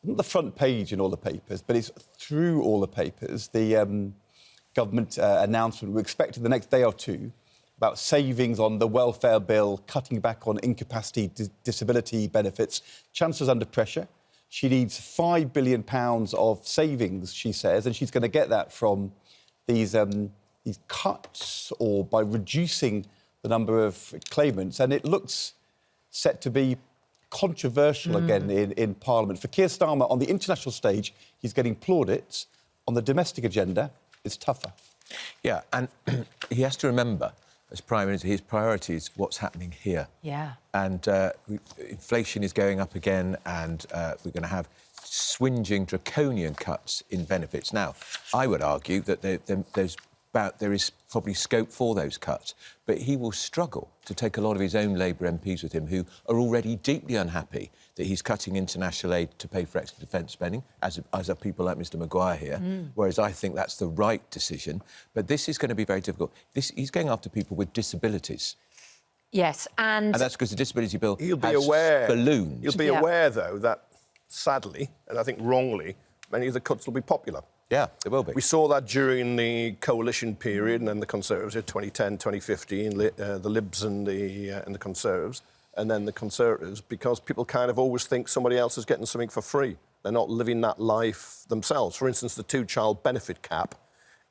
not the front page in all the papers, but it's through all the papers. The government announcement, we're expecting the next day or two, about savings on the welfare bill, cutting back on incapacity disability benefits. Chancellor's under pressure. She needs £5 billion of savings, she says, and she's going to get that from these cuts or by reducing the number of claimants. And it looks set to be controversial again in Parliament. For Keir Starmer, on the international stage, he's getting plaudits. On the domestic agenda, it's tougher. Yeah, and he has to remember, as Prime Minister, his priority is what's happening here. Yeah. And inflation is going up again, and we're going to have swinging, draconian cuts in benefits. Now, I would argue that there is probably scope for those cuts, but he will struggle to take a lot of his own Labour MPs with him who are already deeply unhappy that he's cutting international aid to pay for extra defence spending, as are people like Mr Maguire here, whereas I think that's the right decision. But this is going to be very difficult. He's going after people with disabilities. Yes, and that's because the disability bill You'll be has aware, ballooned. You'll be aware, though, that sadly, and I think wrongly, many of the cuts will be popular. Yeah, it will be. We saw that during the coalition period, and then the Conservatives in 2010, 2015, the Libs and the Conservatives, and then the Conservatives, because people kind of always think somebody else is getting something for free. They're not living that life themselves. For instance, the two-child benefit cap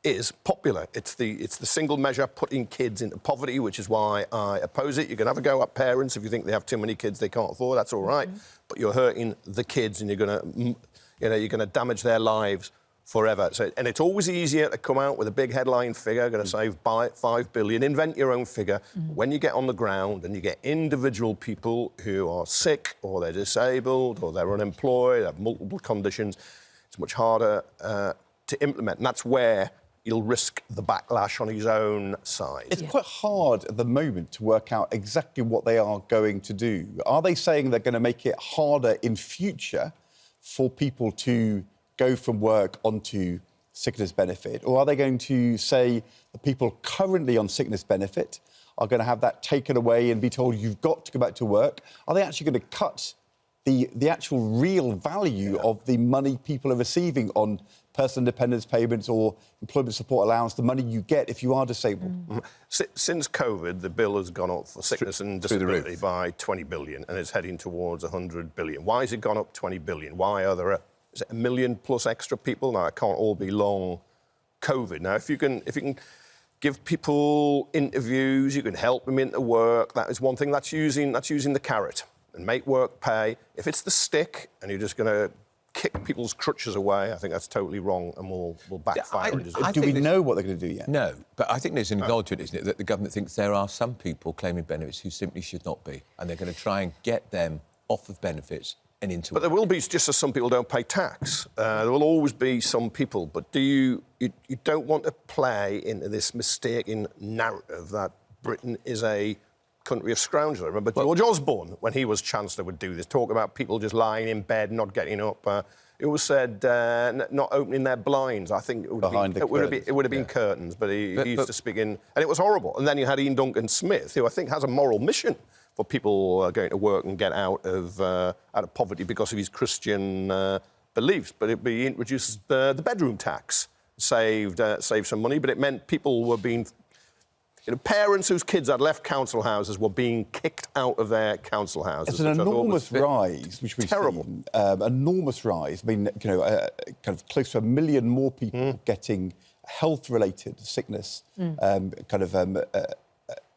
is popular. It's the single measure putting kids into poverty, which is why I oppose it. You can have a go at parents if you think they have too many kids they can't afford. That's all right, but you're hurting the kids, and you're going to damage their lives forever. And it's always easier to come out with a big headline figure, going to save $5 billion, invent your own figure. When you get on the ground and you get individual people who are sick or they're disabled or they're unemployed, have multiple conditions, it's much harder to implement. And that's where you'll risk the backlash on his own side. It's quite hard at the moment to work out exactly what they are going to do. Are they saying they're going to make it harder in future for people to go from work onto sickness benefit? Or are they going to say the people currently on sickness benefit are going to have that taken away and be told you've got to go back to work? Are they actually going to cut the actual real value of the money people are receiving on personal independence payments or employment support allowance, the money you get if you are disabled? Since COVID, the bill has gone up for sickness and disability by 20 billion, and it's heading towards 100 billion. Why has it gone up 20 billion? Why are there is it 1 million plus extra people? Now, it can't all be long COVID. Now, if you can give people interviews, you can help them into work, that is one thing. That's using the carrot and make work pay. If it's the stick and you're just going to kick people's crutches away, I think that's totally wrong and will backfire. Do we know what they're going to do yet? No, but I think there's an acknowledgement to it, isn't it, that the government thinks there are some people claiming benefits who simply should not be, and they're going to try and get them off of benefits and into But there will be, just as some people don't pay tax, there will always be some people, but you don't want to play into this mistaken narrative that Britain is a country of scroungers. I remember George Osborne, when he was Chancellor, would do this, talk about people just lying in bed, not getting up. He always said not opening their blinds. I think it would have been curtains, but he used to speak in... And it was horrible. And then you had Ian Duncan Smith, who I think has a moral mission for people going to work and get out of poverty because of his Christian beliefs. But he introduced the bedroom tax, saved some money, but it meant people were being... parents whose kids had left council houses were being kicked out of their council houses. It's an enormous rise, which we've seen. Enormous rise. I mean, kind of close to 1 million more people getting health-related sickness,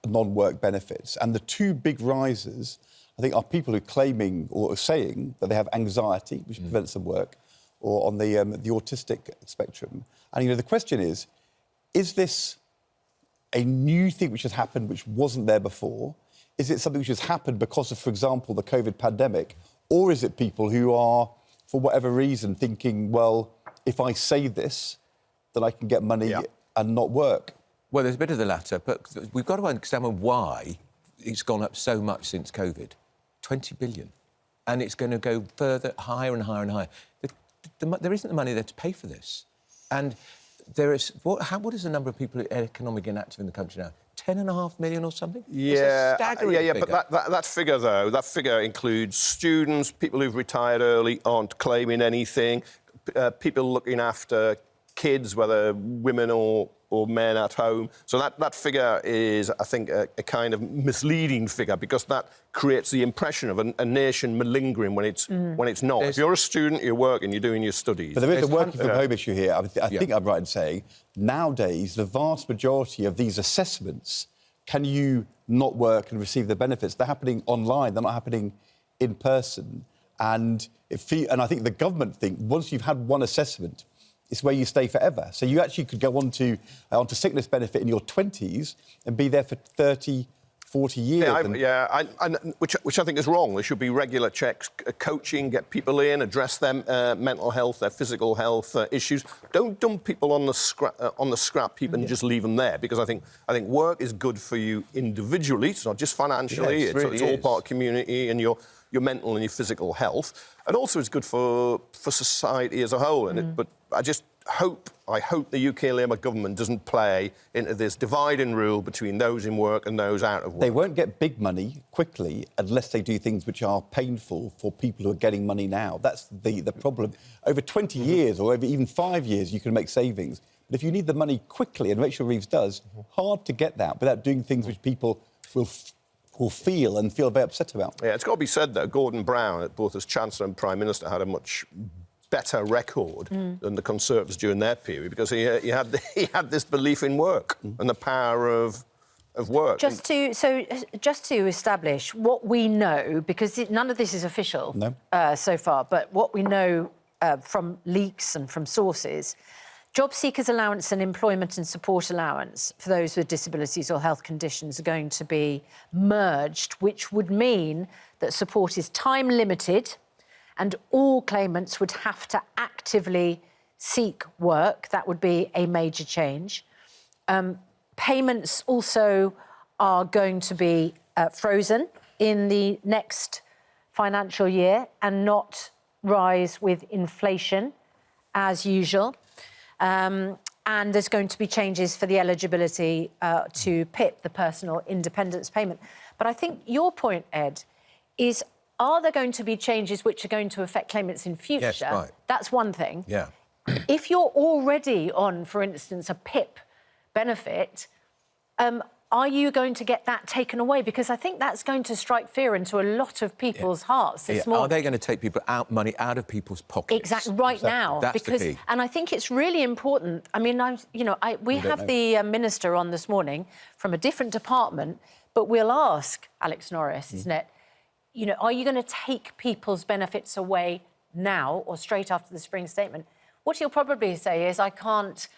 non-work benefits. And the two big rises, I think, are people who are claiming or are saying that they have anxiety, which prevents them work, or on the autistic spectrum. And, the question is this a new thing which has happened which wasn't there before? Is it something which has happened because of, for example, the COVID pandemic? Or is it people who are, for whatever reason, thinking, well, if I say this, then I can get money and not work? Well, there's a bit of the latter, but we've got to understand why it's gone up so much since COVID. 20 billion. And it's going to go further, higher and higher and higher. There isn't the money there to pay for this. And there is... What is the number of people who are economically inactive in the country now? 10.5 million or something? Yeah, it's a staggering figure. but that figure, though, that figure includes students, people who've retired early, aren't claiming anything, people looking after kids, whether women or men at home. So that figure is, I think, a kind of misleading figure, because that creates the impression of a nation malingering when it's not. If you're a student, you're working, you're doing your studies. But there is a working from home issue here. I think I'm right in saying nowadays the vast majority of these assessments, can you not work and receive the benefits? They're happening online. They're not happening in person. And I think the government think once you've had one assessment, it's where you stay forever. So you actually could go onto sickness benefit in your 20s and be there for 30, 40 years. Which I think is wrong. There should be regular checks, coaching, get people in, address their mental health, their physical health issues. Don't dump people on the scrap heap and just leave them there, because I think work is good for you individually. It's not just financially. It's all part of community and your mental and your physical health, and also it's good for society as a whole. But I hope the UK Labour government doesn't play into this divide and rule between those in work and those out of work. They won't get big money quickly unless they do things which are painful for people who are getting money now. That's the problem. Over 20 years or over even 5 years, you can make savings. But if you need the money quickly, and Rachel Reeves does, hard to get that without doing things which people will feel very upset about. Yeah, it's got to be said, though, Gordon Brown, both as Chancellor and Prime Minister, had a much better record than the Conservatives during their period, because he had this belief in work and the power of work. Just to establish what we know, because none of this is official so far, but what we know from leaks and from sources, job seekers allowance and employment and support allowance for those with disabilities or health conditions are going to be merged, which would mean that support is time limited and all claimants would have to actively seek work. That would be a major change. Payments also are going to be frozen in the next financial year and not rise with inflation as usual. And there's going to be changes for the eligibility to PIP, the personal independence payment. But I think your point, Ed, is, are there going to be changes which are going to affect claimants in future? Yes, right. That's one thing. Yeah. If you're already on, for instance, a PIP benefit, are you going to get that taken away? Because I think that's going to strike fear into a lot of people's hearts. Are they going to take money out of people's pockets? Exactly, right now. That's the key. And I think it's really important. I mean, we have the Minister on this morning from a different department, but we'll ask Alex Norris, isn't it? Are you going to take people's benefits away now or straight after the spring statement? What he'll probably say is, I can't,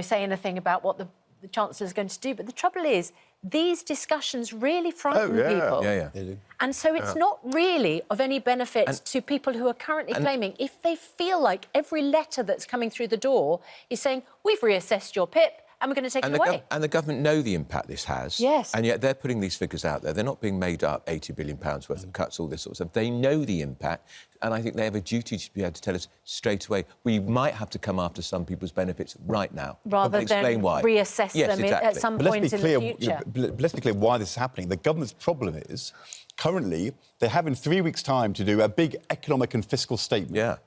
say anything about what the Chancellor's going to do. But the trouble is, these discussions really frighten people. Yeah, they do. And so it's not really of any benefit to people who are currently claiming, if they feel like every letter that's coming through the door is saying, we've reassessed your PIP and we're going to take it away. And the government know the impact this has. Yes. And yet they're putting these figures out there. They're not being made up, £80 billion worth of cuts, all this sort of stuff. They know the impact, and I think they have a duty to be able to tell us straight away, we might have to come after some people's benefits right now. Rather than why. reassess them at some point in the future. Let's be clear why this is happening. The government's problem is, currently, they're having 3 weeks' time to do a big economic and fiscal statement. Yeah.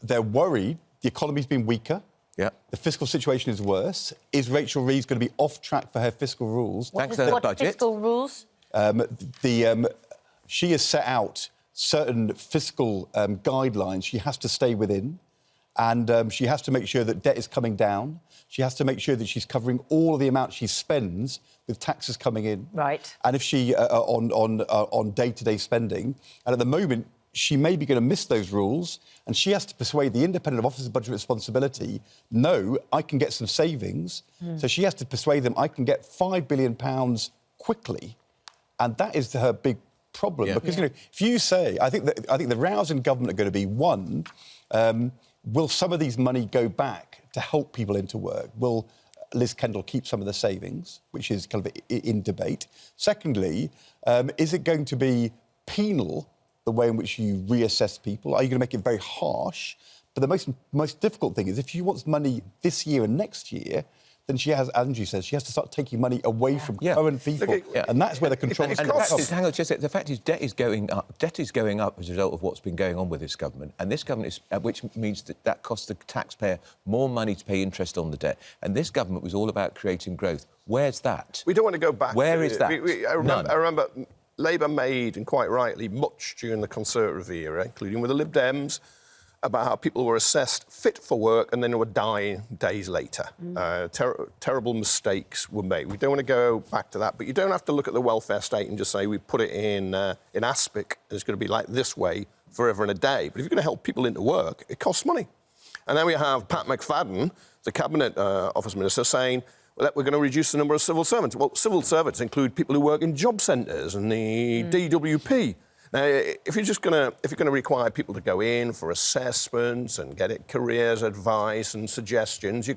They're worried the economy's been weaker. Yeah. The fiscal situation is worse. Is Rachel Reeves going to be off track for her fiscal rules? Thanks to the budget. Fiscal rules? She has set out certain fiscal guidelines she has to stay within, and she has to make sure that debt is coming down. She has to make sure that she's covering all of the amount she spends with taxes coming in. Right. And if she on day-to-day spending, and at the moment, she may be going to miss those rules, and she has to persuade the Independent Office of Budget Responsibility, no, I can get some savings. So she has to persuade them, I can get £5 billion quickly, and that is her big problem. Because if you say, I think the rows in government are going to be, one, will some of these money go back to help people into work? Will Liz Kendall keep some of the savings, which is kind of in debate? Secondly, is it going to be penal, the way in which you reassess people? Are you going to make it very harsh? But the most difficult thing is, if she wants money this year and next year, then she has, as Andrew says, she has to start taking money away from current people. And that's where the controversy comes. Hang on, the fact is debt is going up. Debt is going up as a result of what's been going on with this government. And this government is, which means that costs the taxpayer more money to pay interest on the debt. And this government was all about creating growth. Where's that? We don't want to go back. Where is that? I remember Labour made, and quite rightly, much during the Conservative era, including with the Lib Dems, about how people were assessed fit for work and then they were dying days later. Terrible mistakes were made. We don't want to go back to that, but you don't have to look at the welfare state and just say we put it in aspic and it's going to be like this way forever and a day. But if you're going to help people into work, it costs money. And then we have Pat McFadden, the Cabinet Office Minister, saying, well, we're going to reduce the number of civil servants. Well, civil servants include people who work in job centres and the DWP. Now, if you're going to require people to go in for assessments and get careers advice and suggestions, you're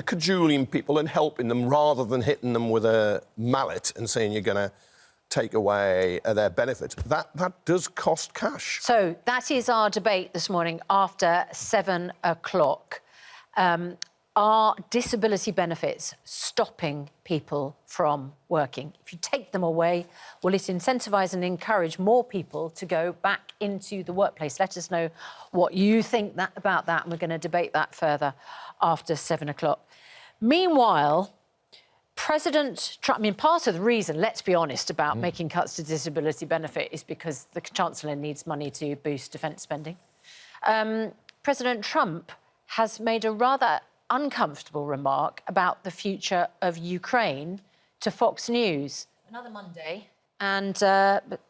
cajoling people and helping them rather than hitting them with a mallet and saying you're going to take away their benefits. That does cost cash. So that is our debate this morning after 7 o'clock. Are disability benefits stopping people from working? If you take them away, will it incentivise and encourage more people to go back into the workplace? Let us know what you think about that, and we're going to debate that further after 7 o'clock. Meanwhile, President Trump, I mean, part of the reason, let's be honest, about making cuts to disability benefit is because the Chancellor needs money to boost defence spending. President Trump has made a rather uncomfortable remark about the future of Ukraine to Fox News. Another Monday, and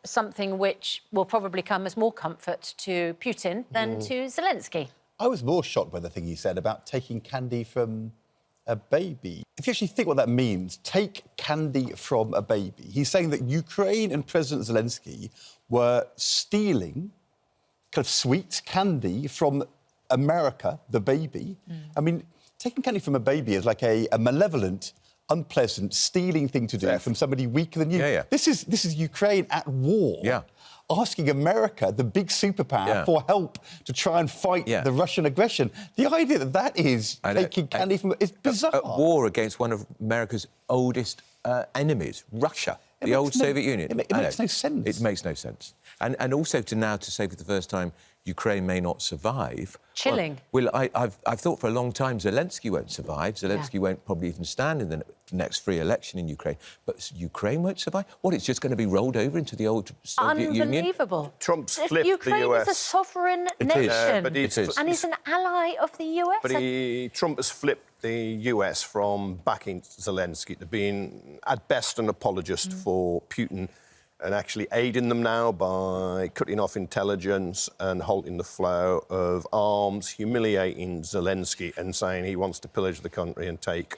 something which will probably come as more comfort to Putin than to Zelenskyy. I was more shocked by the thing he said about taking candy from a baby. If you actually think what that means, take candy from a baby. He's saying that Ukraine and President Zelenskyy were stealing kind of sweet candy from America, the baby. I mean, taking candy from a baby is like a malevolent, unpleasant, stealing thing to do from somebody weaker than you. This is Ukraine at war. Asking America, the big superpower, for help to try and fight the Russian aggression. The idea that is taking candy from... is bizarre. At war against one of America's oldest enemies, Russia, the old Soviet Union. It makes no sense. It makes no sense. And also to say for the first time Ukraine may not survive... Chilling. Well, I've thought for a long time Zelenskyy won't survive. Zelenskyy won't probably even stand in the next free election in Ukraine. But Ukraine won't survive? What, it's just going to be rolled over into the old Soviet Union? Unbelievable. Trump's flipped Ukraine the US. is a sovereign nation. But it is. And is an ally of the US. But Trump has flipped the US from backing Zelenskyy to being, at best, an apologist for Putin, and actually aiding them now by cutting off intelligence and halting the flow of arms, humiliating Zelenskyy and saying he wants to pillage the country and take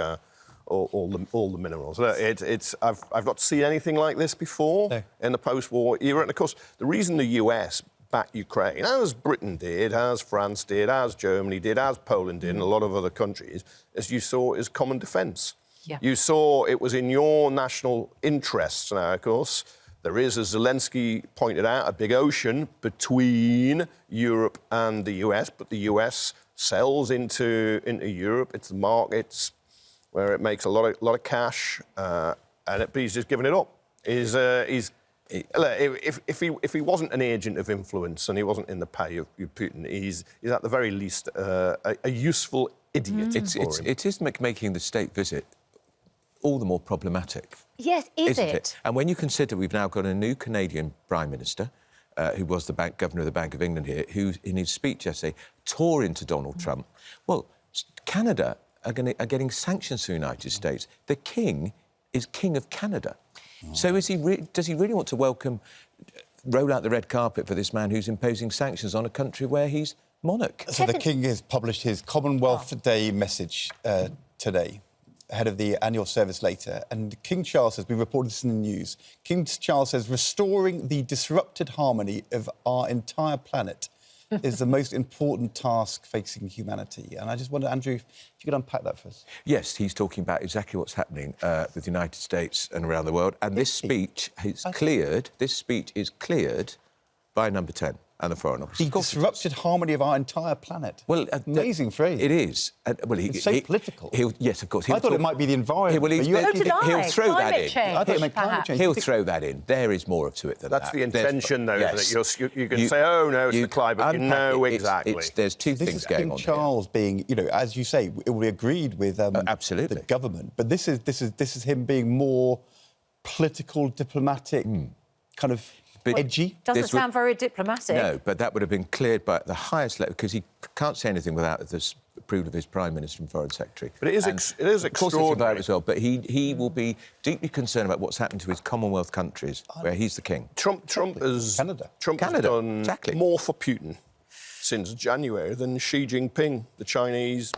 all the minerals. I've not seen anything like this before in the post-war era. And, of course, the reason the US backed Ukraine, as Britain did, as France did, as Germany did, as Poland did, and a lot of other countries, as you saw, is common defence. You saw it was in your national interests now, of course. There is, as Zelenskyy pointed out, a big ocean between Europe and the US, but the US sells into Europe. It's the markets where it makes a lot of cash, but he's just giving it up. If he wasn't an agent of influence and he wasn't in the pay of Putin, he's at the very least a useful idiot. It is making the state visit all the more problematic. Yes, isn't it? And when you consider we've now got a new Canadian Prime Minister, who was the Governor of the Bank of England here, who, in his speech yesterday, tore into Donald Trump. Well, Canada are getting sanctions from the United States. The King is King of Canada. So does he really want to roll out the red carpet for this man who's imposing sanctions on a country where he's monarch? So the King has published his Commonwealth Day message today, ahead of the annual service later. And King Charles has been reported this in the news. King Charles says, restoring the disrupted harmony of our entire planet is the most important task facing humanity. And I just wonder, Andrew, if you could unpack that for us. Yes, he's talking about exactly what's happening with the United States and around the world. And this speech is cleared by Number 10. and the Foreign Office. The disrupted harmony of our entire planet. Well, amazing phrase. It is. It's so political. Yes, of course. I thought it might be the environment. He'll throw that in. I thought it meant climate change. He'll throw that in. There is more to it than that. That's the intention, though, yes. that you can say, oh, no, it's the climate. You know exactly. There's two things going on. King Charles being, as you say, we agreed with absolutely the government, but this is him being more political, diplomatic, kind of edgy. Doesn't sound very diplomatic. No, but that would have been cleared by the highest level, because he can't say anything without the approval of his Prime Minister and Foreign Secretary. But it is extraordinary. Of course, it's about as well, but he will be deeply concerned about what's happened to his Commonwealth countries, where he's the king. Trump has done more for Putin since January than Xi Jinping, the Chinese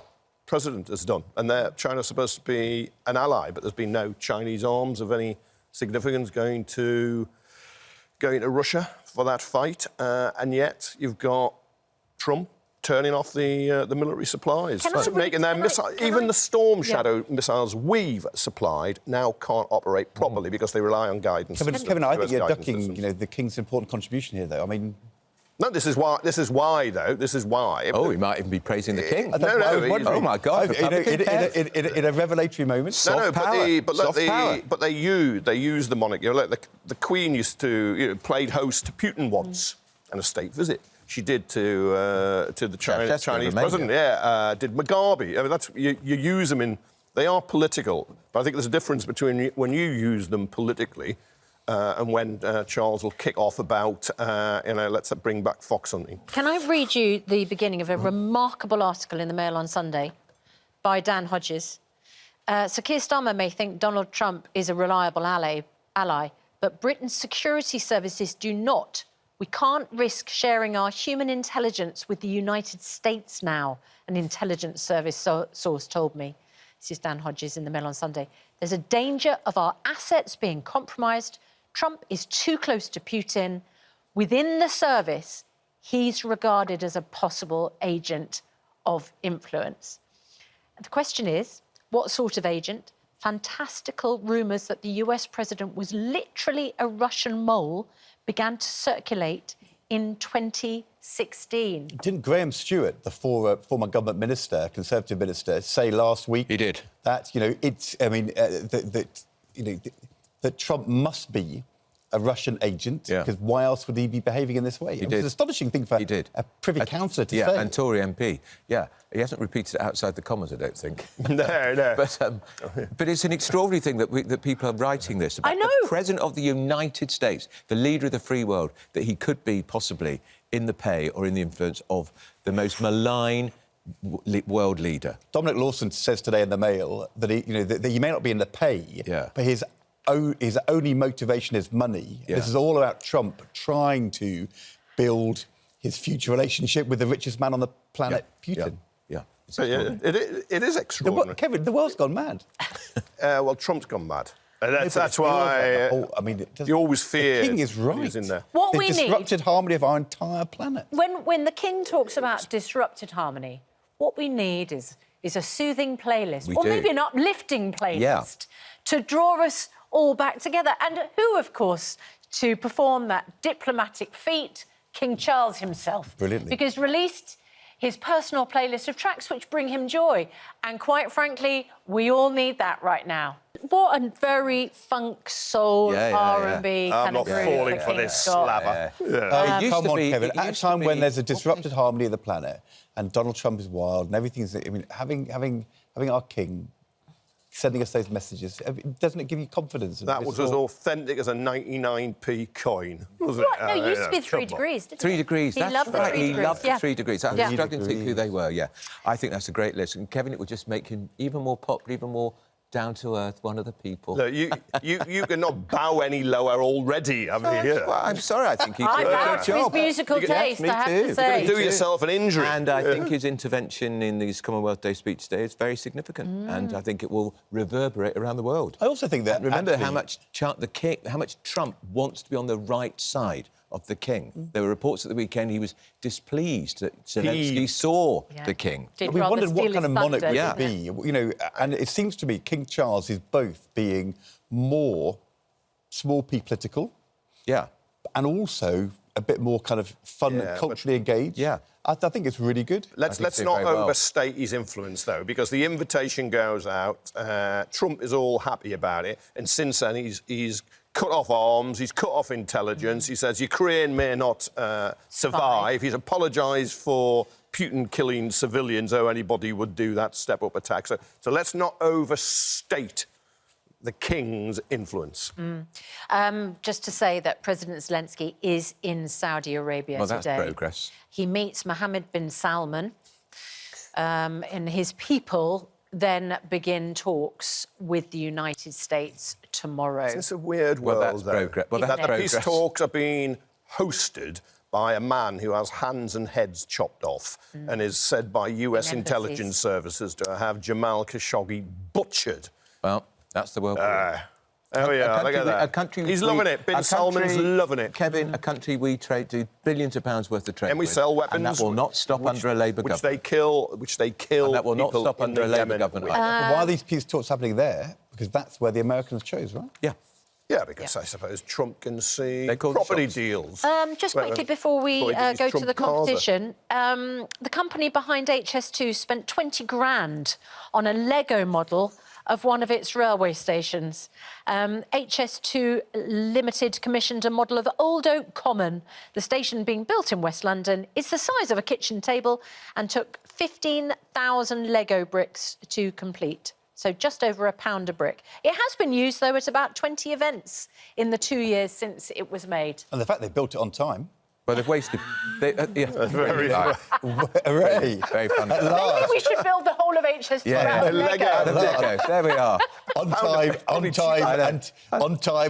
president, has done. And China's supposed to be an ally, but there's been no Chinese arms of any significance going to Russia for that fight, and yet you've got Trump turning off the military supplies, making their missiles. Even the Storm Shadow missiles we've supplied now can't operate properly because they rely on guidance. Kevin, I think you're ducking, the King's important contribution here, though. I mean. No, this is why, though. This is why. Oh, he might even be praising the king. Oh, my God. In a revelatory moment. But they use the monarchy. Like the Queen used to played host to Putin once on a state visit. She did to the Chinese president. Did Mugabe. I mean, you use them in. They are political, but I think there's a difference between when you use them politically. And when Charles will kick off about, let's bring back fox hunting. Can I read you the beginning of a remarkable article in the Mail on Sunday by Dan Hodges? So Keir Starmer may think Donald Trump is a reliable ally, but Britain's security services do not. We can't risk sharing our human intelligence with the United States now, an intelligence service source told me. This is Dan Hodges in the Mail on Sunday. There's a danger of our assets being compromised. Trump is too close to Putin. Within the service, he's regarded as a possible agent of influence. And the question is, what sort of agent? Fantastical rumours that the US president was literally a Russian mole began to circulate in 2016. Didn't Graham Stewart, the former government minister, Conservative minister, say last week... He did. ...that, that Trump must be a Russian agent, because why else would he be behaving in this way? It was an astonishing thing for a Privy Councillor to say. Yeah, and Tory MP. Yeah, he hasn't repeated it outside the commas, I don't think. No. But it's an extraordinary thing that people are writing this about. I know. The President of the United States, the leader of the free world, that he could be possibly in the pay or in the influence of the most malign world leader. Dominic Lawson says today in the Mail that he may not be in the pay, but his only motivation is money. Yeah. This is all about Trump trying to build his future relationship with the richest man on the planet, Putin. Yeah. It is extraordinary. Kevin, the world's gone mad. Well, Trump's gone mad. That's why. You always fear. The king is right. He's in there. What we need. Disrupted harmony of our entire planet. When the king talks about disrupted harmony, what we need is a soothing playlist, maybe an uplifting playlist to draw us all back together. And who, of course, to perform that diplomatic feat? King Charles himself. Brilliantly. Because released his personal playlist of tracks which bring him joy. And quite frankly, we all need that right now. What a very funk, soul, R&B kind of groove. I'm not falling for this slaver. Come on, Kevin. At a time when there's a disrupted harmony of the planet and Donald Trump is wild and everything's... I mean, having our king sending us those messages, doesn't it give you confidence? That was as authentic as a 99p coin, wasn't it? No, it used to be 3 degrees, didn't it? 3 degrees, that's right. He loved the 3 degrees. I was struggling to think who they were, I think that's a great list. And, Kevin, it would just make him even more popular, even more down-to-earth, one of the people. Look, you cannot bow any lower already, haven't you? Well, I'm sorry, I think he did a good job. His musical taste, I have to say. You're going to do yourself an injury. And I think his intervention in his Commonwealth Day speech today is very significant, and I think it will reverberate around the world. I also think that... And remember how much Trump wants to be on the right side of the king. There were reports at the weekend he was displeased that Zelenskyy saw the king. We wondered what kind of monarch he would be. And it seems to me King Charles is both being more small p political, and also a bit more kind of fun and culturally engaged. Yeah. I think it's really good. Let's not overstate his influence, though, because the invitation goes out. Trump is all happy about it, and since then he's cut off arms, he's cut off intelligence. He says Ukraine may not survive. He's apologised for Putin killing civilians, though anybody would do that step-up attack. So let's not overstate the king's influence. Just to say that President Zelenskyy is in Saudi Arabia today. Well, that's progress. He meets Mohammed bin Salman, and his people then begin talks with the United States tomorrow. It's a weird world, that's though. progress. Well, that's progress. These talks are being hosted by a man who has hands and heads chopped off and is said by US intelligence services to have Jamal Khashoggi butchered. Well, that's the world. Oh, yeah, look at that. He's loving it. Bin Salman's loving it. Kevin, a country we do billions of pounds worth of trade and we with, sell weapons. And that will not stop under a Labour government. Which they kill. And that will not stop under a Labour government. Why are these peace talks happening there? Because that's where the Americans chose, right? Yeah. Yeah, because I suppose Trump can see They call property the deals. Just quickly before we go to the competition, the company behind HS2 spent 20 grand on a Lego model of one of its railway stations. HS2 Limited commissioned a model of Old Oak Common. The station being built in West London is the size of a kitchen table and took 15,000 Lego bricks to complete. So just over £1 a brick. It has been used, though, at about 20 events in the 2 years since it was made. And the fact they built it on time. Well, they've wasted... Hooray! Very funny. Maybe we should build the whole of HS2 around Lego. There we are. On time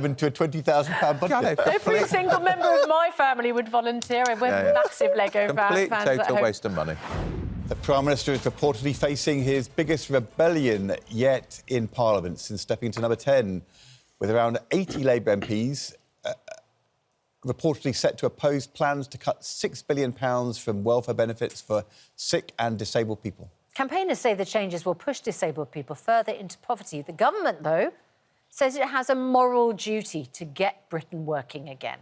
and to a £20,000 budget. Every single member of my family would volunteer. We're massive Lego fans. Complete total waste of money. The Prime Minister is reportedly facing his biggest rebellion yet in Parliament since stepping into number 10, with around 80 Labour MPs reportedly set to oppose plans to cut £6 billion from welfare benefits for sick and disabled people. Campaigners say the changes will push disabled people further into poverty. The government, though, says it has a moral duty to get Britain working again.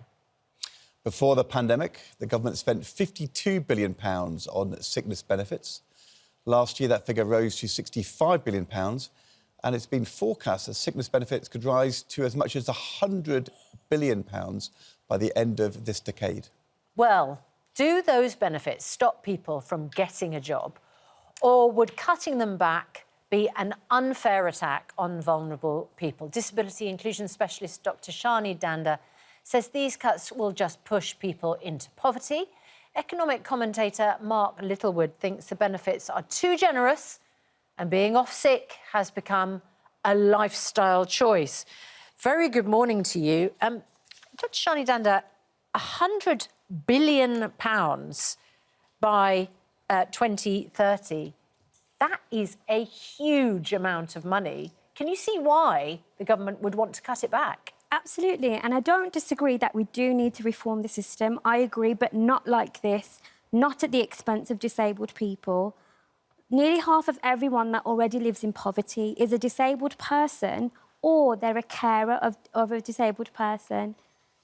Before the pandemic, the government spent £52 billion on sickness benefits. Last year, that figure rose to £65 billion, and it's been forecast that sickness benefits could rise to as much as £100 billion by the end of this decade. Well, do those benefits stop people from getting a job, or would cutting them back be an unfair attack on vulnerable people? Disability inclusion specialist Dr. Shani Dhanda says these cuts will just push people into poverty. Economic commentator Mark Littlewood thinks the benefits are too generous and being off sick has become a lifestyle choice. Very good morning to you. Dr. Shani Dhanda, £100 billion by 2030, that is a huge amount of money. Can you see why the government would want to cut it back? Absolutely, and I don't disagree that we do need to reform the system. I agree, but not like this, not at the expense of disabled people. Nearly half of everyone that already lives in poverty is a disabled person or they're a carer of a disabled person.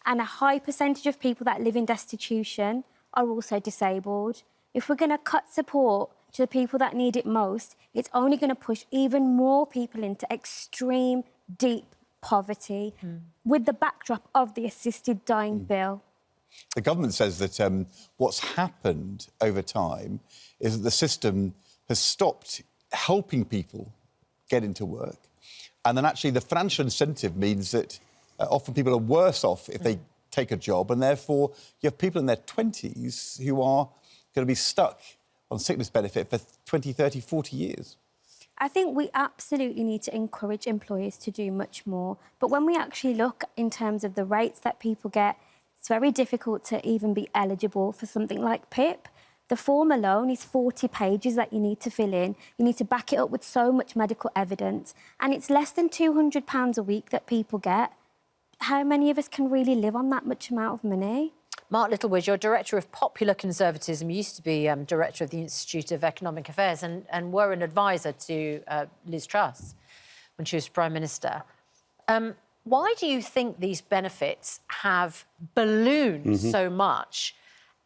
And a high percentage of people that live in destitution are also disabled. If we're going to cut support to the people that need it most, it's only going to push even more people into extreme, deep poverty with the backdrop of the assisted dying bill. The government says that what's happened over time is that the system has stopped helping people get into work, and then actually the financial incentive means that often people are worse off if they take a job, and therefore you have people in their 20s who are going to be stuck on sickness benefit for 20, 30, 40 years. I think we absolutely need to encourage employers to do much more. But when we actually look in terms of the rates that people get, it's very difficult to even be eligible for something like PIP. The form alone is 40 pages that you need to fill in. You need to back it up with so much medical evidence. And it's less than £200 a week that people get. How many of us can really live on that much amount of money? Mark Littlewood, you're Director of Popular Conservatism. You used to be Director of the Institute of Economic Affairs and were an advisor to Liz Truss when she was Prime Minister. why do you think these benefits have ballooned so much?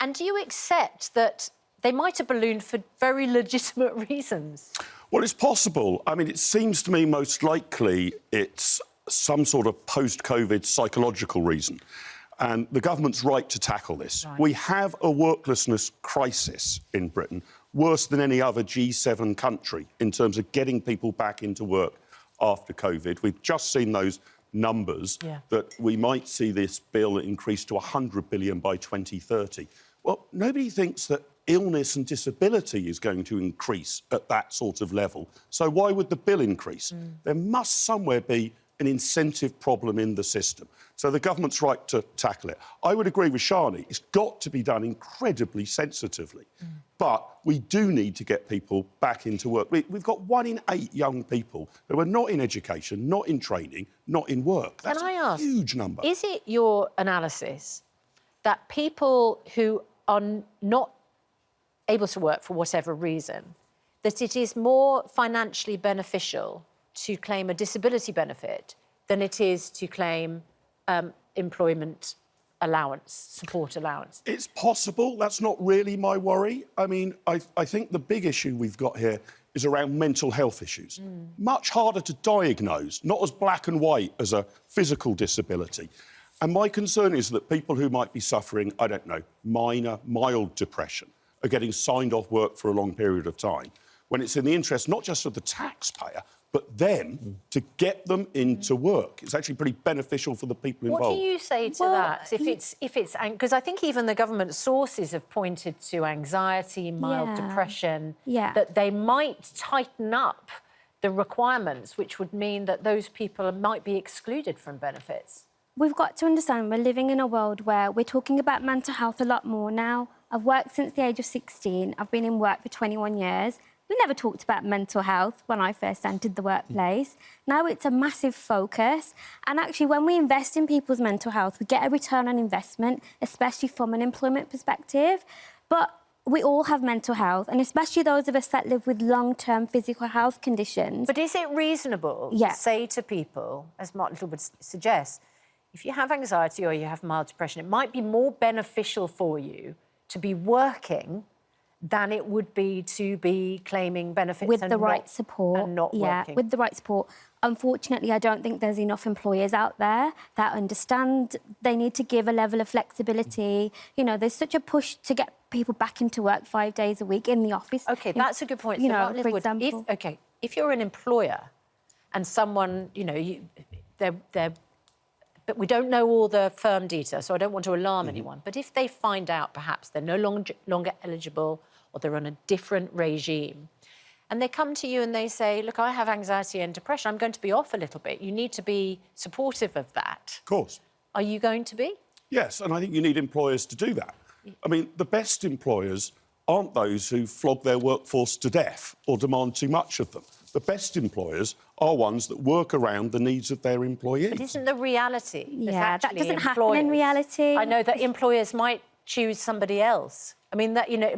And do you accept that they might have ballooned for very legitimate reasons? Well, it's possible. I mean, it seems to me most likely it's some sort of post-COVID psychological reason. And the government's right to tackle this. Right. We have a worklessness crisis in Britain, worse than any other G7 country in terms of getting people back into work after COVID. We've just seen those numbers that we might see this bill increase to 100 billion by 2030. Well, nobody thinks that illness and disability is going to increase at that sort of level. So why would the bill increase? There must somewhere be an incentive problem in the system. So the government's right to tackle it. I would agree with Shani. It's got to be done incredibly sensitively. But we do need to get people back into work. We've got 1 in 8 young people who are not in education, not in training, not in work. That's a huge number. Is it your analysis that people who are not able to work for whatever reason, that it is more financially beneficial to claim a disability benefit than it is to claim employment allowance, support allowance? It's possible. That's not really my worry. I mean, I think the big issue we've got here is around mental health issues. Much harder to diagnose, not as black and white as a physical disability. And my concern is that people who might be suffering, I don't know, minor, mild depression are getting signed off work for a long period of time, when it's in the interest not just of the taxpayer, but then to get them into work. It's actually pretty beneficial for the people involved. What do you say to that? If it's because I think even the government sources have pointed to anxiety, mild depression, that they might tighten up the requirements, which would mean that those people might be excluded from benefits. We've got to understand we're living in a world where we're talking about mental health a lot more now. I've worked since the age of 16. I've been in work for 21 years. We never talked about mental health when I first entered the workplace. Now it's a massive focus. And actually, when we invest in people's mental health, we get a return on investment, especially from an employment perspective. But we all have mental health, and especially those of us that live with long-term physical health conditions. But is it reasonable to say to people, as Mark Littlewood suggests, if you have anxiety or you have mild depression, it might be more beneficial for you to be working than it would be to be claiming benefits with the right support and not working. With the right support. Unfortunately, I don't think there's enough employers out there that understand they need to give a level of flexibility. You know, there's such a push to get people back into work 5 days a week in the office. OK, that's a good point. You so know, for example. If you're an employer and someone, you know, but we don't know all the firm details, so I don't want to alarm anyone. But if they find out perhaps they're no longer eligible or they're on a different regime, and they come to you and they say, look, I have anxiety and depression, I'm going to be off a little bit. You need to be supportive of that. Of course. Are you going to be? Yes, and I think you need employers to do that. I mean, the best employers aren't those who flog their workforce to death or demand too much of them. The best employers are ones that work around the needs of their employees. But isn't the reality that doesn't happen in reality. I know that employers might choose somebody else. I mean, that, you know,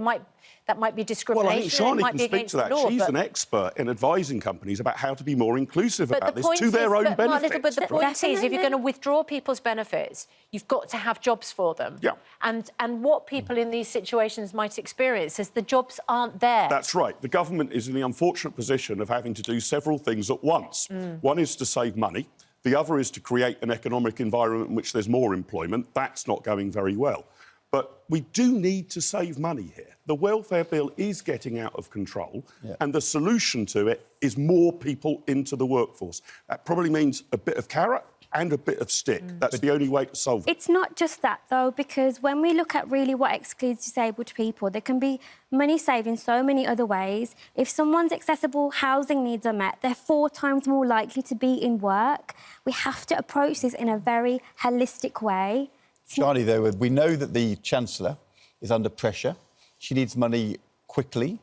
that might be discrimination. Well, I think Shani can speak to that. She's an expert in advising companies about how to be more inclusive about this to their own benefit. But the point is, if you're going to withdraw people's benefits, you've got to have jobs for them. Yeah. And what people in these situations might experience is the jobs aren't there. That's right. The government is in the unfortunate position of having to do several things at once. One is to save money. The other is to create an economic environment in which there's more employment. That's not going very well. But we do need to save money here. The welfare bill is getting out of control, and the solution to it is more people into the workforce. That probably means a bit of carrot and a bit of stick. That's the only way to solve it. It's not just that, though, because when we look at really what excludes disabled people, there can be money saved in so many other ways. If someone's accessible housing needs are met, they're 4 times more likely to be in work. We have to approach this in a very holistic way. Shani, though, we know that the Chancellor is under pressure. She needs money quickly.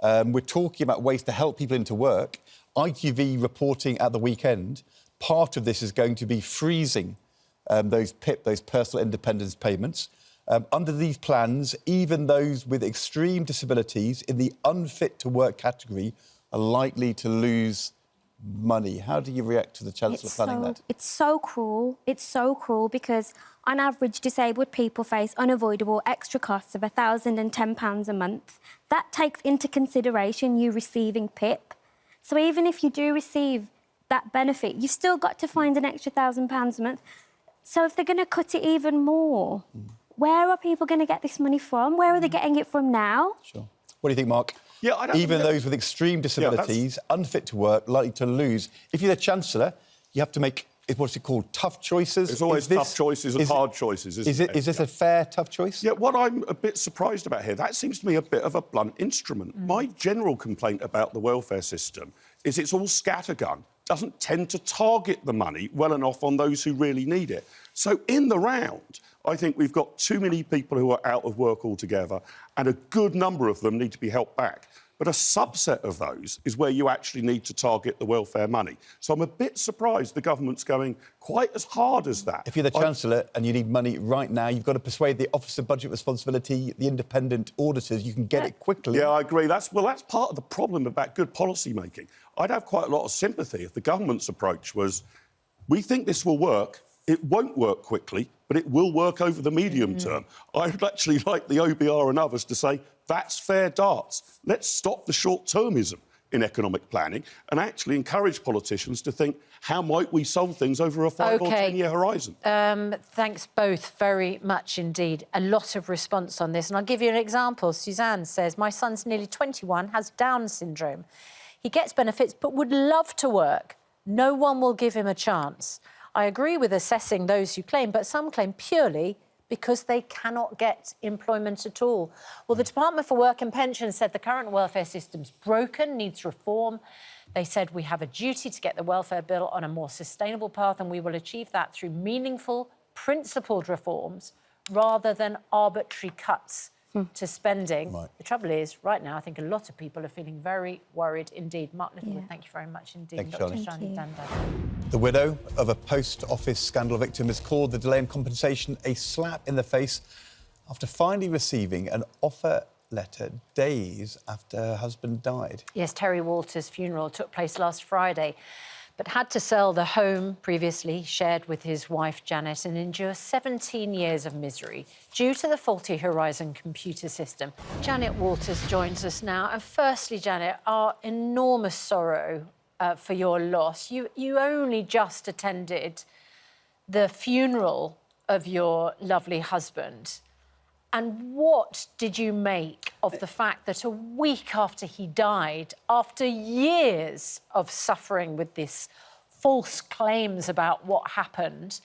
We're talking about ways to help people into work. ITV reporting at the weekend, part of this is going to be freezing those PIP, those personal independence payments. Under these plans, even those with extreme disabilities in the unfit to work category are likely to lose money. How do you react to the Chancellor planning that? It's so cruel. It's so cruel because, on average, disabled people face unavoidable extra costs of £1,010 a month. That takes into consideration you receiving PIP. So even if you do receive that benefit, you've still got to find an extra £1,000 a month. So if they're going to cut it even more, where are people going to get this money from? Where are they getting it from now? Sure. What do you think, Mark? Yeah, I don't Even those with extreme disabilities, unfit to work, likely to lose. If you're the Chancellor, you have to make, what's it called, tough choices? There's always tough choices and hard choices, isn't it? Is this a fair, tough choice? Yeah, what I'm a bit surprised about here, that seems to me a bit of a blunt instrument. My general complaint about the welfare system is it's all scattergun, doesn't tend to target the money well enough on those who really need it. So in the round, I think we've got too many people who are out of work altogether, and a good number of them need to be helped back. But a subset of those is where you actually need to target the welfare money. So I'm a bit surprised the government's going quite as hard as that. If you're the Chancellor and you need money right now, you've got to persuade the Office of Budget Responsibility, the independent auditors, you can get it quickly. Yeah, I agree. That's part of the problem about good policy making. I'd have quite a lot of sympathy if the government's approach was, we think this will work, it won't work quickly, but it will work over the medium term. I would actually like the OBR and others to say, that's fair darts. Let's stop the short-termism in economic planning and actually encourage politicians to think, how might we solve things over a 5 or 10-year horizon? Thanks both very much indeed. A lot of response on this. And I'll give you an example. Suzanne says, my son's nearly 21, has Down syndrome. He gets benefits but would love to work. No one will give him a chance. I agree with assessing those who claim, but some claim purely because they cannot get employment at all. Well, the Department for Work and Pensions said the current welfare system's broken, needs reform. They said we have a duty to get the welfare bill on a more sustainable path, and we will achieve that through meaningful, principled reforms rather than arbitrary cuts to spending. Right. The trouble is, right now, I think a lot of people are feeling very worried indeed. Mark Littlewood, thank you very much indeed. Thank you, Dr. Shani. Shani Dhanda. The widow of a post office scandal victim has called the delay in compensation a slap in the face after finally receiving an offer letter days after her husband died. Yes, Terry Walters' funeral took place last Friday, but had to sell the home previously shared with his wife Janet and endure 17 years of misery due to the faulty Horizon computer system. Janet Walters joins us now. And firstly, Janet, our enormous sorrow for your loss. You only just attended the funeral of your lovely husband. And what did you make of the fact that a week after he died, after years of suffering with this false claims about what happened,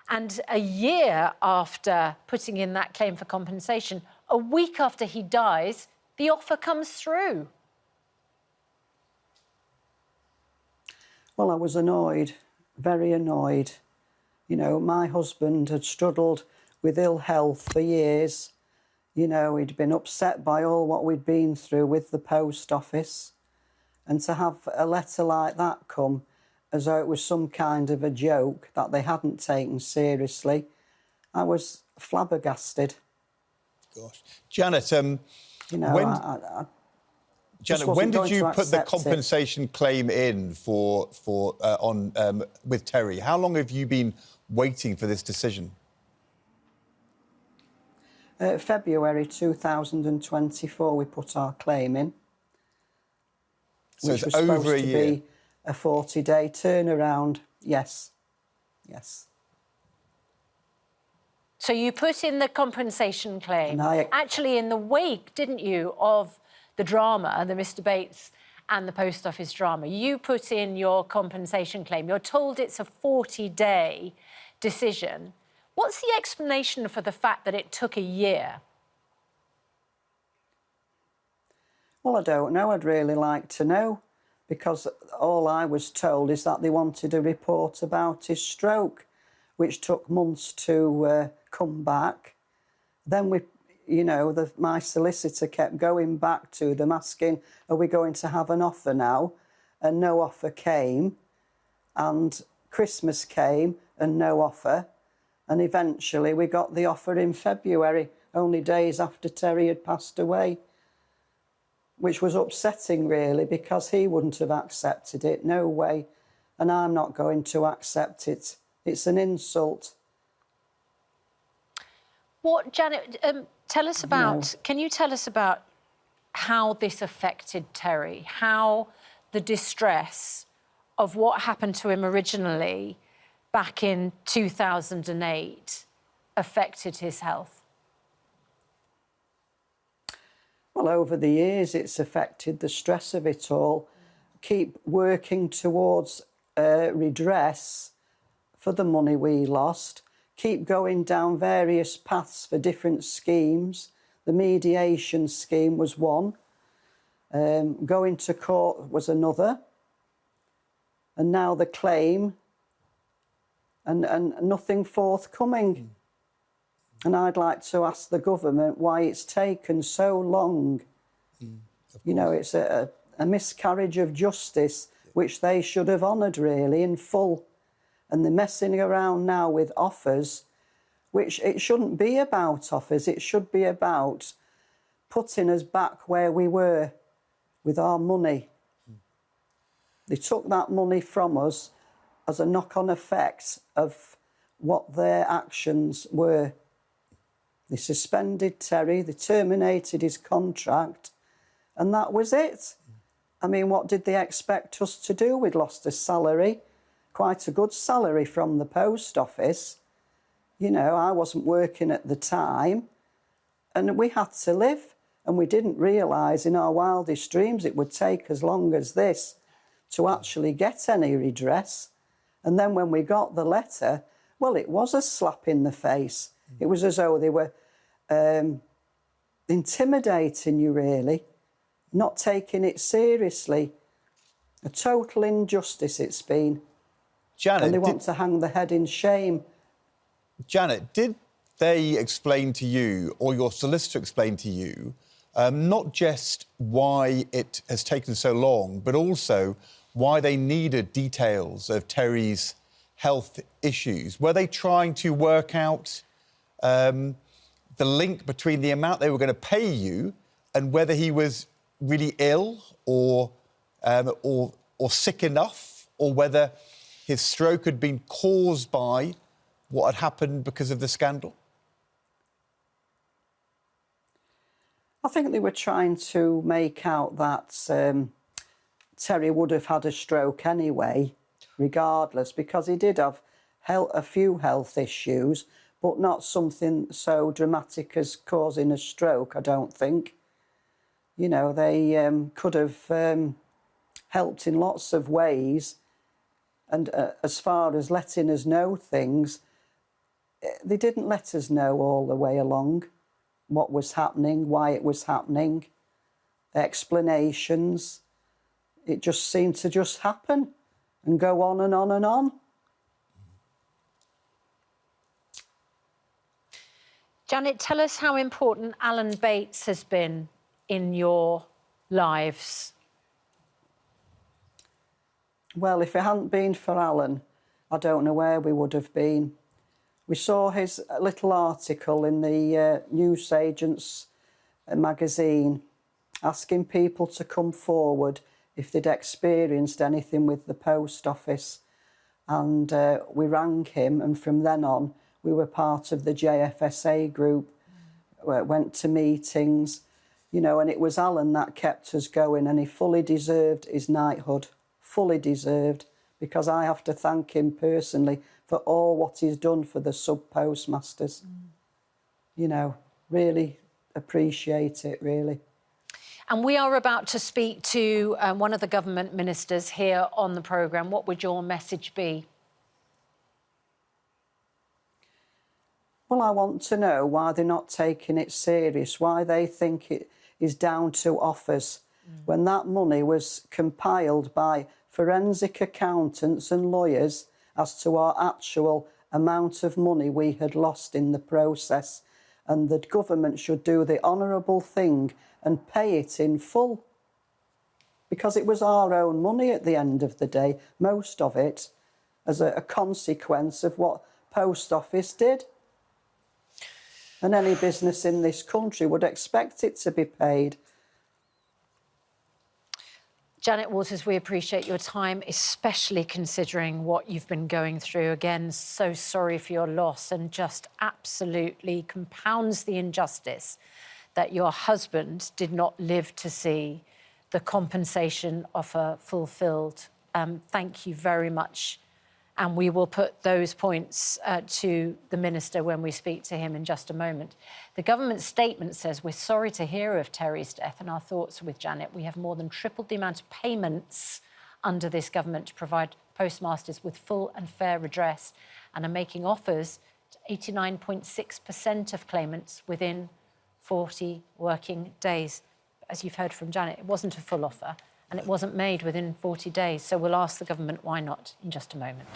and a year after putting in that claim for compensation, a week after he dies, the offer comes through? Well, I was annoyed, very annoyed. You know, my husband had struggled with ill health for years. You know, he'd been upset by all what we'd been through with the post office. And to have a letter like that come as though it was some kind of a joke that they hadn't taken seriously, I was flabbergasted. Gosh. Janet, you know, Janet, when did you put the compensation claim in with Terry? How long have you been waiting for this decision? February 2024, we put our claim in. So which it's was over supposed a to year. be a 40-day turnaround. Yes. Yes. So you put in the compensation claim, actually in the wake, didn't you, of the drama, the Mr Bates and the post office drama. You put in your compensation claim. You're told it's a 40-day decision. What's the explanation for the fact that it took a year? Well, I don't know. I'd really like to know, because all I was told is that they wanted a report about his stroke, which took months to come back. Then my solicitor kept going back to them asking, are we going to have an offer now? And no offer came. And Christmas came and no offer. And eventually we got the offer in February, only days after Terry had passed away. which was upsetting, really, because he wouldn't have accepted it, no way. And I'm not going to accept it. It's an insult. What, Janet, tell us about... Can you tell us about how this affected Terry, how the distress of what happened to him originally back in 2008 affected his health? Well, over the years, it's affected the stress of it all. Keep working towards redress for the money we lost. Keep going down various paths for different schemes. The mediation scheme was one. Going to court was another. And now the claim and nothing forthcoming. And I'd like to ask the government why it's taken so long. You know, it's a miscarriage of justice, which they should have honoured, really, in full. And they're messing around now with offers, which it shouldn't be about offers. It should be about putting us back where we were with our money. They took that money from us as a knock-on effect of what their actions were. They suspended Terry, they terminated his contract, and that was it. I mean, what did they expect us to do? We'd lost a salary, quite a good salary from the post office. You know, I wasn't working at the time, and we had to live, and we didn't realise in our wildest dreams it would take as long as this to actually get any redress. And then when we got the letter, well, it was a slap in the face. It was as though they were intimidating you, really, not taking it seriously. A total injustice it's been. Janet, and they want to hang the head in shame. Janet, did they explain to you, or your solicitor explain to you, not just why it has taken so long, but also why they needed details of Terry's health issues? Were they trying to work out the link between the amount they were going to pay you and whether he was really ill or sick enough, or whether his stroke had been caused by what had happened because of the scandal? I think they were trying to make out that Terry would have had a stroke anyway, regardless, because he did have a few health issues, but not something so dramatic as causing a stroke, I don't think. You know, they could have helped in lots of ways. And as far as letting us know things, they didn't let us know all the way along what was happening, why it was happening, explanations. It just seemed to just happen and go on and on and on. Janet, tell us how important Alan Bates has been in your lives. Well, if it hadn't been for Alan, I don't know where we would have been. We saw his little article in the newsagents magazine asking people to come forward if they'd experienced anything with the post office. And we rang him, and from then on, we were part of the JFSA group, went to meetings, you know, and it was Alan that kept us going, and he fully deserved his knighthood, fully deserved, because I have to thank him personally for all what he's done for the sub-postmasters. You know, really appreciate it, really. And we are about to speak to one of the government ministers here on the programme. What would your message be? Well, I want to know why they're not taking it serious, why they think it is down to offers, when that money was compiled by forensic accountants and lawyers as to our actual amount of money we had lost in the process, and the government should do the honourable thing and pay it in full, because it was our own money at the end of the day, most of it, as a consequence of what Post Office did. And any business in this country would expect it to be paid. Janet Walters, we appreciate your time, especially considering what you've been going through. Again, so sorry for your loss, and just absolutely compounds the injustice that your husband did not live to see the compensation offer fulfilled. Thank you very much. And we will put those points to the Minister when we speak to him in just a moment. The government statement says, we're sorry to hear of Terry's death, and our thoughts are with Janet. We have more than tripled the amount of payments under this government to provide postmasters with full and fair redress, and are making offers to 89.6% of claimants within 40 working days. As you've heard from Janet, it wasn't a full offer, and it wasn't made within 40 days. So we'll ask the government why not in just a moment.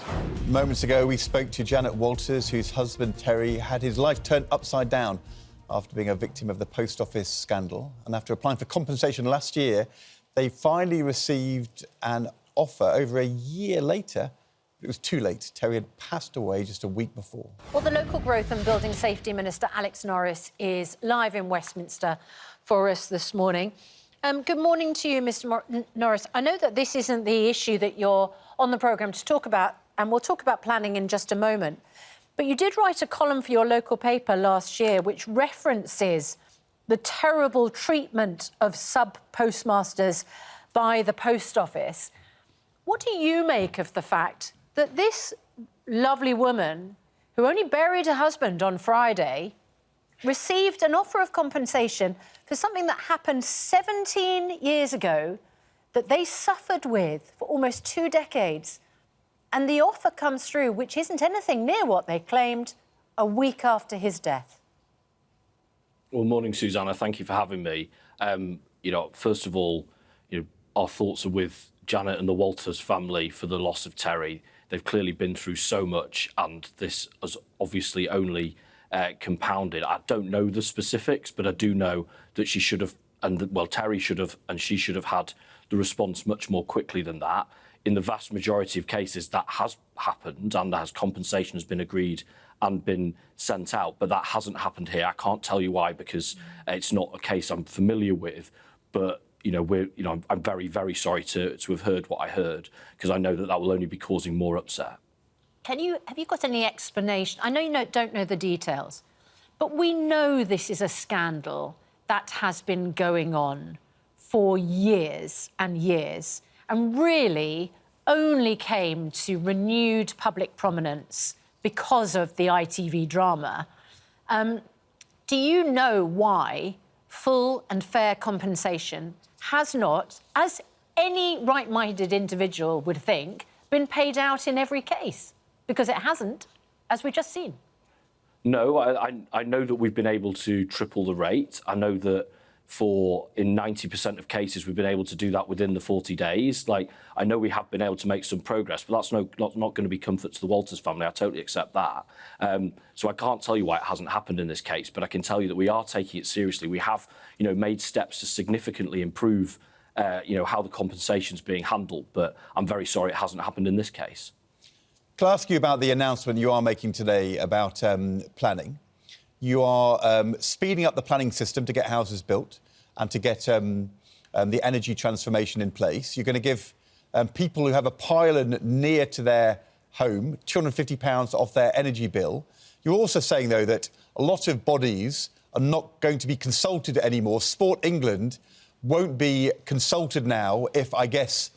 Moments ago, we spoke to Janet Walters, whose husband, Terry, had his life turned upside down after being a victim of the post office scandal. And after applying for compensation last year, they finally received an offer over a year later. It was too late. Terry had passed away just a week before. Well, the Local Growth and Building Safety Minister, Alex Norris, is live in Westminster for us this morning. Good morning to you, Mr. Norris. I know that this isn't the issue that you're on the programme to talk about, and we'll talk about planning in just a moment. But you did write a column for your local paper last year which references the terrible treatment of sub-postmasters by the Post Office. What do you make of the fact that this lovely woman, who only buried her husband on Friday, received an offer of compensation for something that happened 17 years ago, that they suffered with for almost 2 decades, and the offer comes through, which isn't anything near what they claimed, a week after his death? Well, morning, Susanna. Thank you for having me. First of all, our thoughts are with Janet and the Walters family for the loss of Terry. They've clearly been through so much, and this has obviously only compounded. I don't know the specifics, but I do know that she should have, Terry should have, and she should have had the response much more quickly than that. In the vast majority of cases, that has happened, and compensation has been agreed and been sent out, but that hasn't happened here. I can't tell you why, because it's not a case I'm familiar with, but I'm very, very sorry to have heard what I heard, because I know that will only be causing more upset. Have you got any explanation? I know you don't know the details, but we know this is a scandal that has been going on for years and years, and really only came to renewed public prominence because of the ITV drama. Do you know why full and fair compensation has not, as any right-minded individual would think, been paid out in every case? Because it hasn't, as we've just seen. No, I know that we've been able to triple the rate. I know that in 90% of cases, we've been able to do that within the 40 days. I know we have been able to make some progress, but that's not going to be comfort to the Walters family. I totally accept that. So I can't tell you why it hasn't happened in this case, but I can tell you that we are taking it seriously. We have, made steps to significantly improve, how the compensation's being handled, but I'm very sorry it hasn't happened in this case. Can I ask you about the announcement you are making today about planning? You are speeding up the planning system to get houses built and to get the energy transformation in place. You're going to give people who have a pylon near to their home £250 off their energy bill. You're also saying, though, that a lot of bodies are not going to be consulted anymore. Sport England won't be consulted now if, I guess,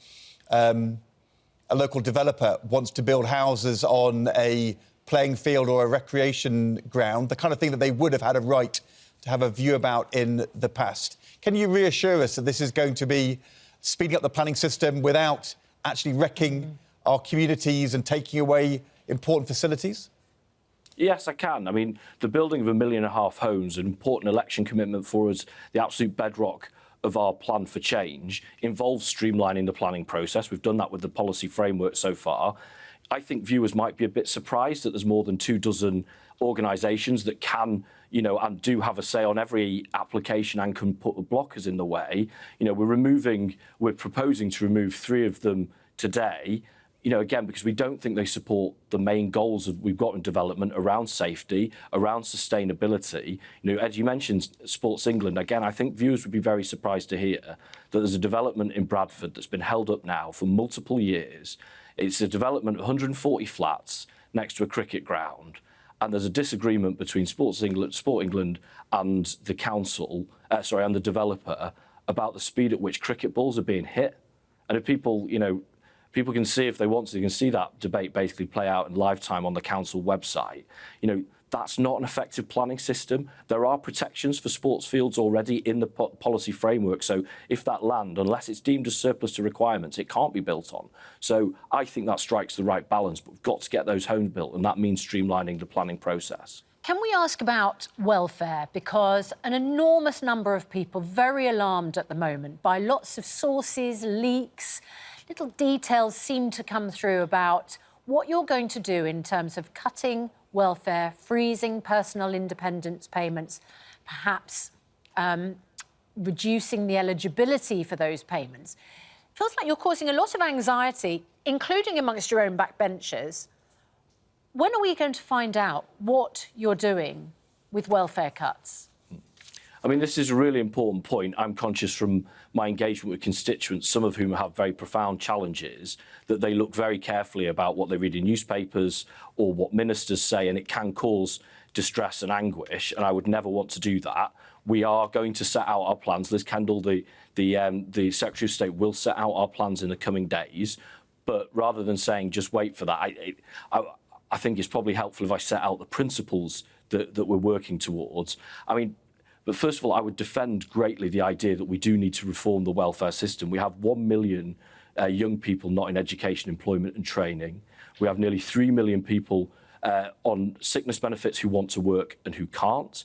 a local developer wants to build houses on a playing field or a recreation ground, the kind of thing that they would have had a right to have a view about in the past. Can you reassure us that this is going to be speeding up the planning system without actually wrecking our communities and taking away important facilities? Yes, I can. I mean, the building of 1.5 million homes, an important election commitment for us, the absolute bedrock of our plan for change, involves streamlining the planning process. We've done that with the policy framework so far. I think viewers might be a bit surprised that there's more than 24 organisations that can, and do have a say on every application and can put the blockers in the way. We're proposing to remove 3 of them today. you know, again, because we don't think they support the main goals that we've got in development around safety, around sustainability. You know, as you mentioned, Sports England, again, I think viewers would be very surprised to hear that there's a development in Bradford that's been held up now for multiple years. It's a development of 140 flats next to a cricket ground, and there's a disagreement between Sport England and the council, and the developer about the speed at which cricket balls are being hit. And if people, you know, people can see, if they want to, they can see that debate basically play out in live time on the council website. You know, that's not an effective planning system. There are protections for sports fields already in the policy framework. So if that land, unless it's deemed as surplus to requirements, it can't be built on. So I think that strikes the right balance, but we've got to get those homes built, and that means streamlining the planning process. Can we ask about welfare? Because an enormous number of people very alarmed at the moment by lots of sources, leaks, little details seem to come through about what you're going to do in terms of cutting welfare, freezing personal independence payments, perhaps reducing the eligibility for those payments. It feels like you're causing a lot of anxiety, including amongst your own backbenchers. When are we going to find out what you're doing with welfare cuts? I mean, this is a really important point. I'm conscious from my engagement with constituents, some of whom have very profound challenges, that they look very carefully about what they read in newspapers or what ministers say, and it can cause distress and anguish, and I would never want to do that. We are going to set out our plans. Liz Kendall, the Secretary of State, will set out our plans in the coming days, but rather than saying just wait for that, I think it's probably helpful if I set out the principles that we're working towards. I mean, but first of all, I would defend greatly the idea that we do need to reform the welfare system. We have 1 million young people not in education, employment and training. We have nearly 3 million people on sickness benefits who want to work and who can't.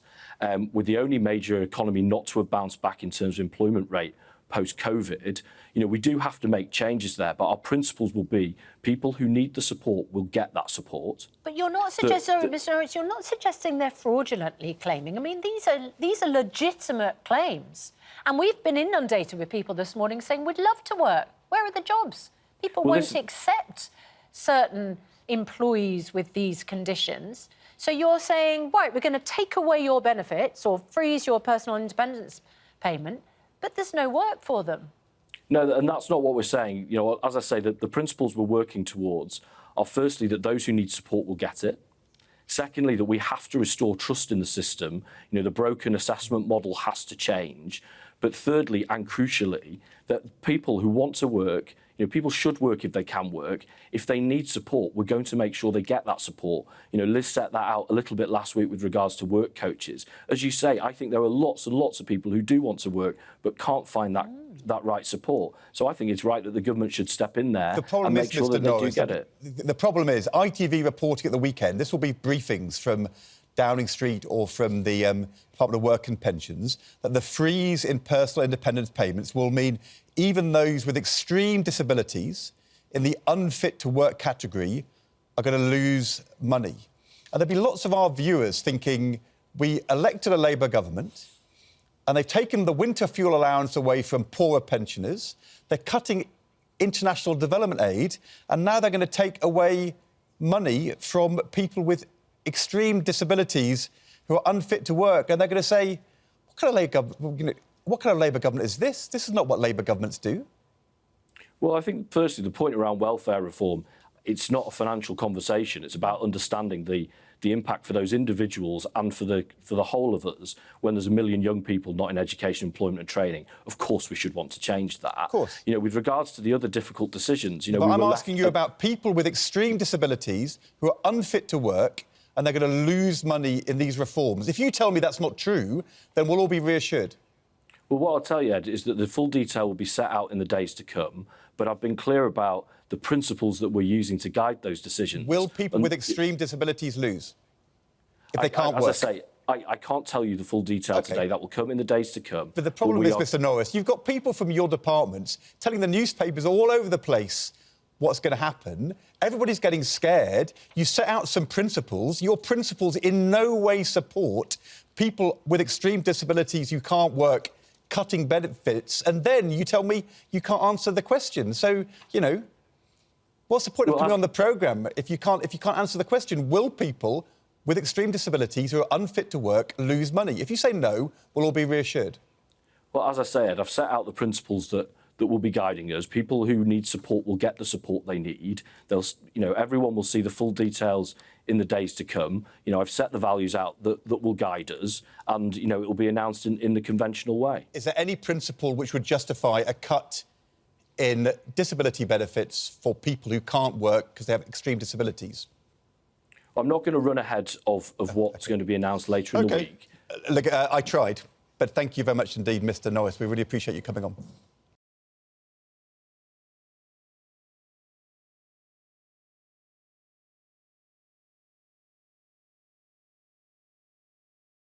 With the only major economy not to have bounced back in terms of employment rate post-COVID, you know, we do have to make changes there, but our principles will be people who need the support will get that support. But you're not suggesting, Mr. Norris, you're not suggesting they're fraudulently claiming. I mean, these are legitimate claims. And we've been inundated with people this morning saying, we'd love to work. Where are the jobs? People won't accept certain employees with these conditions. So you're saying, right, we're going to take away your benefits or freeze your personal independence payment, but there's no work for them. No, and that's not what we're saying. You know, as I say, the principles we're working towards are firstly that those who need support will get it. Secondly, that we have to restore trust in the system. You know, the broken assessment model has to change. But thirdly, and crucially, that people who want to work, you know, people should work if they can work. If they need support, we're going to make sure they get that support. You know, Liz set that out a little bit last week with regards to work coaches. As you say, I think there are lots and lots of people who do want to work but can't find that right support. So I think it's right that the government should step in there and make sure that they do get it. The problem is, ITV reporting at the weekend, this will be briefings from Downing Street or from the Department of Work and Pensions, that the freeze in personal independence payments will mean even those with extreme disabilities in the unfit to work category are going to lose money. And there'll be lots of our viewers thinking, we elected a Labour government and they've taken the winter fuel allowance away from poorer pensioners, they're cutting international development aid, and now they're going to take away money from people with extreme disabilities who are unfit to work, and they're going to say, what kind of Labour government is this? This is not what Labour governments do. Well, I think, firstly, the point around welfare reform, it's not a financial conversation. It's about understanding the impact for those individuals and for the whole of us when there's 1 million young people not in education, employment and training. Of course, we should want to change that. Of course. You know, with regards to the other difficult decisions, you know... But I'm asking you about people with extreme disabilities who are unfit to work and they're going to lose money in these reforms. If you tell me that's not true, then we'll all be reassured. Well, what I'll tell you, Ed, is that the full detail will be set out in the days to come, but I've been clear about the principles that we're using to guide those decisions. Will people with extreme disabilities lose if they can't work? As I say, I can't tell you the full detail today. That will come in the days to come. But the problem is, Mr Norris, you've got people from your departments telling the newspapers all over the place what's going to happen. Everybody's getting scared. You set out some principles. Your principles in no way support people with extreme disabilities who can't work cutting benefits, and then you tell me you can't answer the question. So, you know, What's the point of coming on the programme if you can't answer the question? Will people with extreme disabilities who are unfit to work lose money? If you say no, we'll all be reassured. Well, as I said, I've set out the principles that will be guiding us. People who need support will get the support they need. They'll, everyone will see the full details in the days to come. I've set the values out that will guide us, and it will be announced in the conventional way. Is there any principle which would justify a cut in disability benefits for people who can't work because they have extreme disabilities? I'm not going to run ahead of what's going to be announced later in the week. Look, I tried, but thank you very much indeed, Mr. Norris. We really appreciate you coming on.